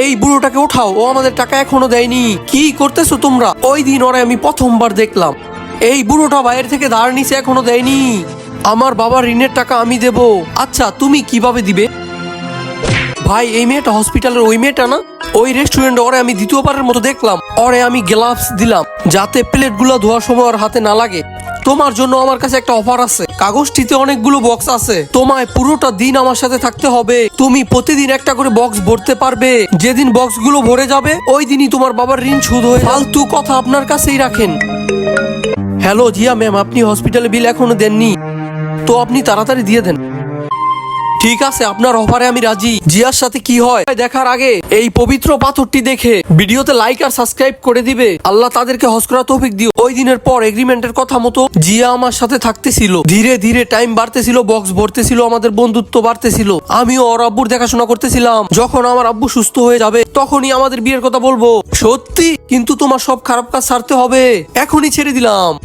এই বুড়োটাকে উঠাও, ও আমাদের টাকা এখনো দেয়নি। কি করতেছো তোমরা? ওই দিন ওরে আমি প্রথমবার দেখলাম। এই বুড়োটা বাইরে থেকে ধার নিছে, এখনো দেয়নি। আমার বাবার ঋণের টাকা আমি দেব। আচ্ছা তুমি কিভাবে দিবে? ভাই এই মেয়েটা হসপিটালের ওই মেয়েটা না? ওই রেস্টুরেন্টে ওরে আমি দ্বিতীয়বারের মতো দেখলাম। ওরে আমি গ্লাভস দিলাম যাতে প্লেটগুলো ধোয়ার সময় ওর হাতে না লাগে। তোমার জন্য আমার কাছে একটা অফার আছে। কাগজটিতে অনেকগুলো বক্স আছে, তোমায় পুরোটা দিন আমার সাথে থাকতে হবে। তুমি প্রতিদিন একটা করে বক্স ভরতে পারবে। যেদিন বক্সগুলো ভরে যাবে ওই দিনই তোমার বাবার ঋণ শোধ হয়ে যাবে। ফালতু কথা আপনার কাছেই রাখেন। হ্যালো জিয়া ম্যাম, আপনি হসপিটালে বিল এখনো দেননি, তো আপনি তাড়াতাড়ি দিয়ে দেন। ঠিক আছে, আপনার অফারে আমি রাজি। জিয়ার সাথে কি হয় দেখার আগে এই পবিত্র পাথরটি দেখে ভিডিওতে লাইক আর সাবস্ক্রাইব করে দিবে। আল্লাহ তাদেরকে হজ করার তৌফিক দিও। ওই দিনের পর এগ্রিমেন্টের কথা মতো জিয়া আমার সাথে থাকতেছিল। ধীরে ধীরে টাইম বাড়তেছিল, বক্স ভরতেছিল, আমাদের বন্ধুত্ব বাড়তেছিল। আমিও ওর আব্বুর দেখাশোনা করতেছিলাম। যখন আমার আব্বু সুস্থ হয়ে যাবে তখনই আমাদের বিয়ের কথা বলবো। সত্যি? কিন্তু তোমার সব খারাপ কাজ ছাড়তে হবে। এখনই ছেড়ে দিলাম।